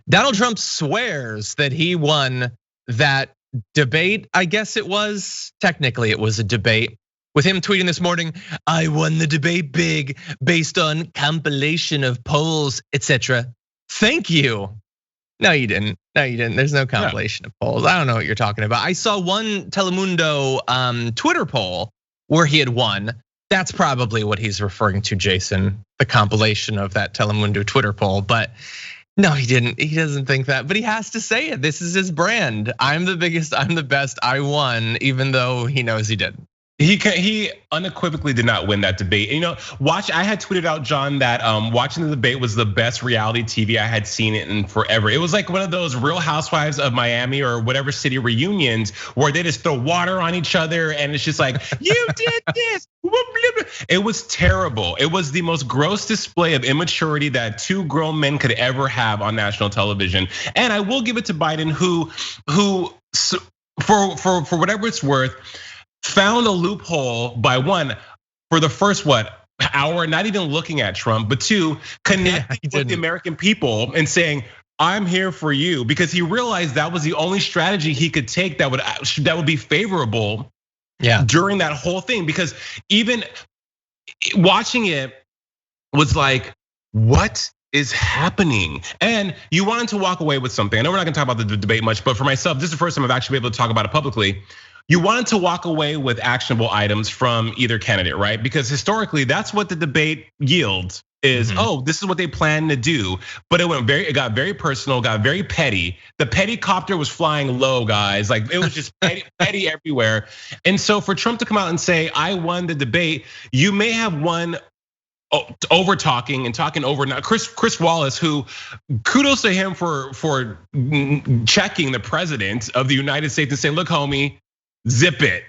Donald Trump swears that he won that debate. I guess it was, technically it was a debate, with him tweeting this morning, "I won the debate big based on compilation of polls, etc. Thank you." No, you didn't. No, you didn't. There's no compilation of polls. I don't know what you're talking about. I saw one Telemundo Twitter poll where he had won. That's probably what he's referring to, Jason, the compilation of that Telemundo Twitter poll. But no, he didn't. He doesn't think that, but he has to say it. This is his brand. I'm the biggest, I'm the best, I won, even though he knows he didn't. He unequivocally did not win that debate. You know, I had tweeted out, John, that watching the debate was the best reality TV I had seen it in forever. It was like one of those Real Housewives of Miami or whatever city reunions where they just throw water on each other and it's just like, you did this. It was terrible. It was the most gross display of immaturity that two grown men could ever have on national television. And I will give it to Biden, who for whatever it's worth, found a loophole by one, for the first hour, not even looking at Trump, but two, connecting with the American people and saying, "I'm here for you," because he realized that was the only strategy he could take that would be favorable. During that whole thing, because even watching it was like, what is happening? And you wanted to walk away with something. I know we're not gonna talk about the debate much, but for myself, this is the first time I've actually been able to talk about it publicly. You wanted to walk away with actionable items from either candidate, right? Because historically, that's what the debate yields is, oh, this is what they plan to do. But it got very personal, got very petty. The petty copter was flying low, guys. Like it was just petty everywhere. And so for Trump to come out and say, "I won the debate," you may have won over talking and talking over. Now, Chris Wallace, who kudos to him for checking the president of the United States and saying, "Look, homie, zip it."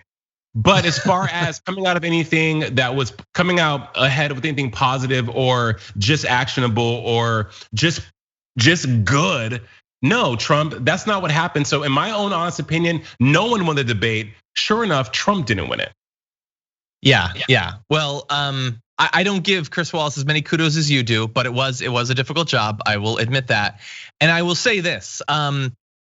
But as far as coming out of anything that was coming out ahead with anything positive or just actionable or just good, no, Trump, that's not what happened. So in my own honest opinion, no one won the debate. Sure enough, Trump didn't win it. Yeah. Well, I don't give Chris Wallace as many kudos as you do, but it was a difficult job. I will admit that. And I will say this.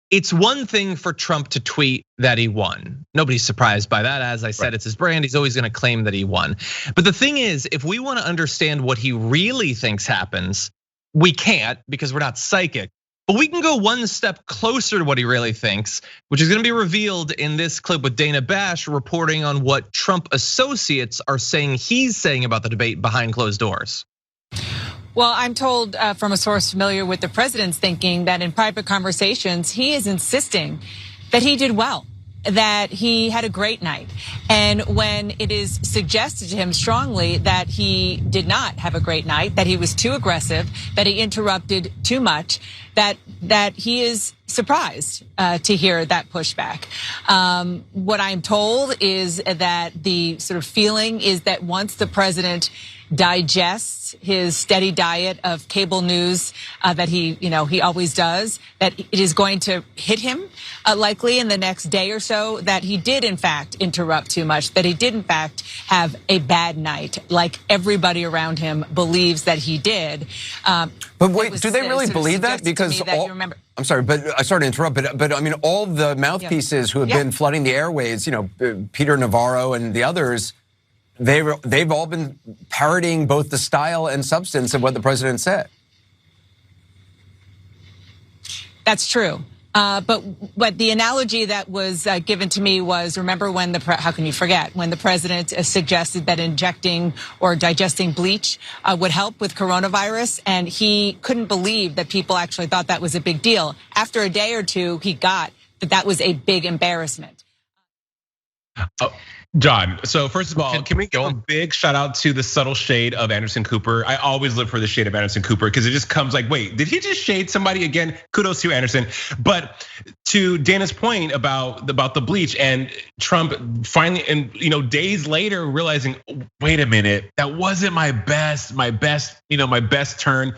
It's one thing for Trump to tweet that he won. Nobody's surprised by that. As I said, it's his brand. He's always gonna claim that he won. But the thing is, if we wanna understand what he really thinks happens, we can't because we're not psychic. But we can go one step closer to what he really thinks, which is gonna be revealed in this clip with Dana Bash reporting on what Trump associates are saying he's saying about the debate behind closed doors. Well, I'm told from a source familiar with the president's thinking that in private conversations, he is insisting that he did well, that he had a great night. And when it is suggested to him strongly that he did not have a great night, that he was too aggressive, that he interrupted too much, that he is surprised to hear that pushback. What I'm told is that the sort of feeling is that once the president digests his steady diet of cable news that he always does, that it is going to hit him likely in the next day or so, that he did in fact interrupt too much, that he did in fact have a bad night, like everybody around him believes that he did. But wait, do they really believe that? Because I'm sorry, but I sorry to interrupt, but I mean, all the mouthpieces who have been flooding the airwaves, Peter Navarro and the others, they've all been parroting both the style and substance of what the president said. That's true. But the analogy that was given to me was, remember when how can you forget, when the president suggested that injecting or digesting bleach would help with coronavirus, and he couldn't believe that people actually thought that was a big deal. After a day or two, he got that was a big embarrassment. John, so first of all, can we give a big shout out to the subtle shade of Anderson Cooper? I always look for the shade of Anderson Cooper because it just comes like, wait, did he just shade somebody again? Kudos to Anderson. But to Dana's point about the bleach and Trump finally, and days later realizing, wait a minute, that wasn't my best turn.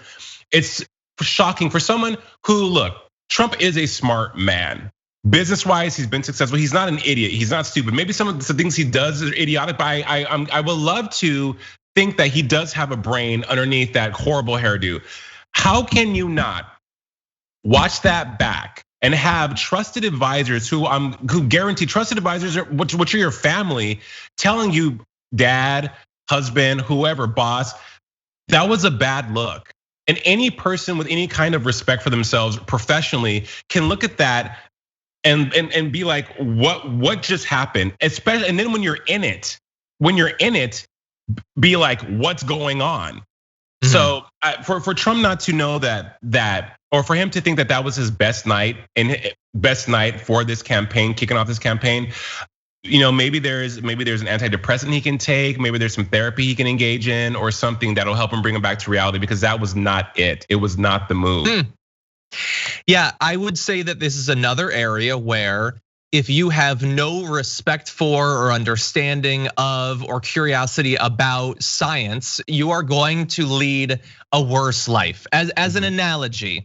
It's shocking for someone who, look, Trump is a smart man. Business-wise, he's been successful. He's not an idiot. He's not stupid. Maybe some of the things he does are idiotic, but I would love to think that he does have a brain underneath that horrible hairdo. How can you not watch that back and have trusted advisors who guarantee trusted advisors, which are your family, telling you, dad, husband, whoever, boss, that was a bad look. And any person with any kind of respect for themselves professionally can look at that and be like, what just happened? Especially, and then when you're in it, be like, what's going on? So for Trump not to know that, or for him to think that was his best night for this campaign, kicking off this campaign, maybe there's an antidepressant he can take, maybe there's some therapy he can engage in, or something that'll help him bring him back to reality, because that was not it. It was not the move. Yeah, I would say that this is another area where if you have no respect for or understanding of or curiosity about science, you are going to lead a worse life. As an analogy,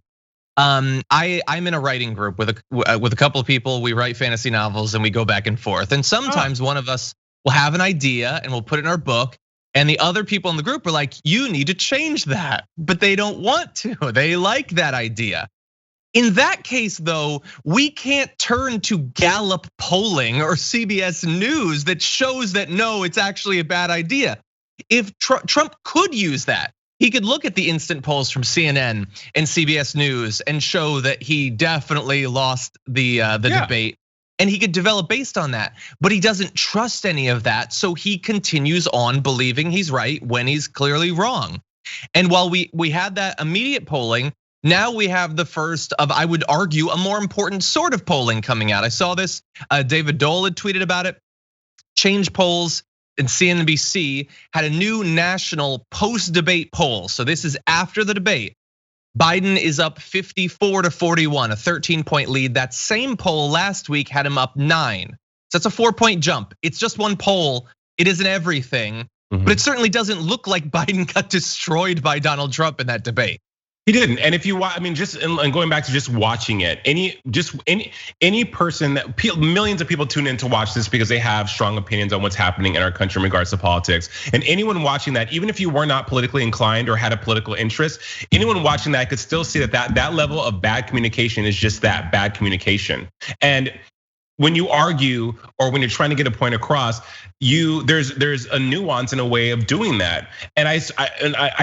I'm in a writing group with a couple of people. We write fantasy novels and we go back and forth. And sometimes one of us will have an idea and we'll put it in our book. And the other people in the group are like, you need to change that, but they don't want to. They like that idea. In that case, though, we can't turn to Gallup polling or CBS News that shows that no, it's actually a bad idea. If Trump could use that, he could look at the instant polls from CNN and CBS News and show that he definitely lost the debate, and he could develop based on that. But he doesn't trust any of that, so he continues on believing he's right when he's clearly wrong. And while we had that immediate polling, now we have the first of, I would argue, a more important sort of polling coming out. I saw this, David Dole had tweeted about it. Change Polls and CNBC had a new national post-debate poll. So this is after the debate. Biden is up 54 to 41, a 13-point lead. That same poll last week had him up 9. So that's a 4-point jump. It's just one poll. It isn't everything, but it certainly doesn't look like Biden got destroyed by Donald Trump in that debate. He didn't, and if you watch, I mean, just and going back to just watching it, any person that millions of people tune in to watch this because they have strong opinions on what's happening in our country in regards to politics. And anyone watching that, even if you were not politically inclined or had a political interest, anyone watching that could still see that level of bad communication is just that, bad communication. And when you argue or when you're trying to get a point across, there's a nuance and a way of doing that. And I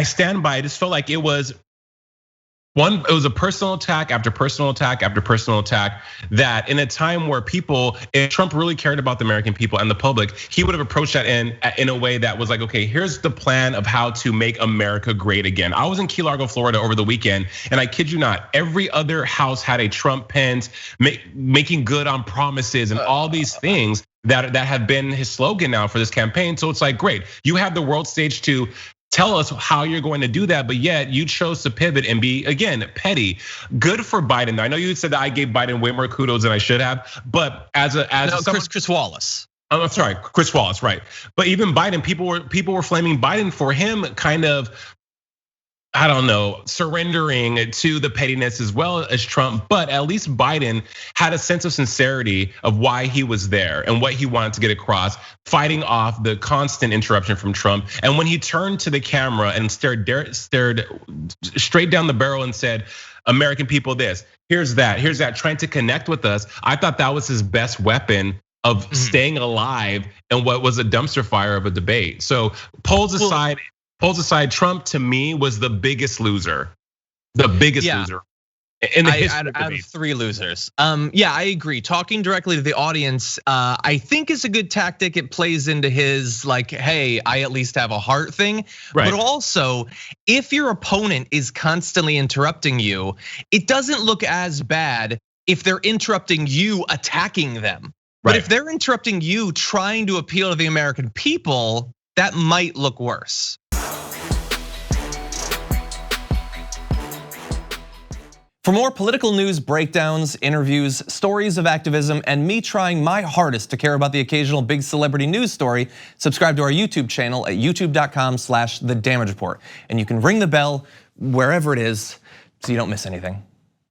stand by. I just felt like it was it was a personal attack after personal attack after personal attack, that in a time where if Trump really cared about the American people and the public, he would have approached that in a way that was like, okay, here's the plan of how to make America great again. I was in Key Largo, Florida over the weekend, and I kid you not, every other house had a Trump Pence making good on promises and all these things that have been his slogan now for this campaign. So it's like, great, you have the world stage to tell us how you're going to do that, but yet you chose to pivot and be, again, petty. Good for Biden. I know you said that I gave Biden way more kudos than I should have, but Chris Wallace. I'm sorry, Chris Wallace, right? But even Biden, people were flaming Biden for him kind of, I don't know, surrendering to the pettiness as well as Trump. But at least Biden had a sense of sincerity of why he was there and what he wanted to get across, fighting off the constant interruption from Trump. And when he turned to the camera and stared straight down the barrel and said, American people, here's that, trying to connect with us, I thought that was his best weapon of staying alive in what was a dumpster fire of a debate. So polls aside, Trump to me was the biggest loser, loser in the history out of 3 losers. Yeah, I agree. Talking directly to the audience, I think is a good tactic. It plays into his like, hey, I at least have a heart thing. Right. But also, if your opponent is constantly interrupting you, it doesn't look as bad if they're interrupting you attacking them. But if they're interrupting you trying to appeal to the American people, that might look worse. For more political news breakdowns, interviews, stories of activism, and me trying my hardest to care about the occasional big celebrity news story, subscribe to our YouTube channel at youtube.com/The Damage Report. And you can ring the bell wherever it is so you don't miss anything.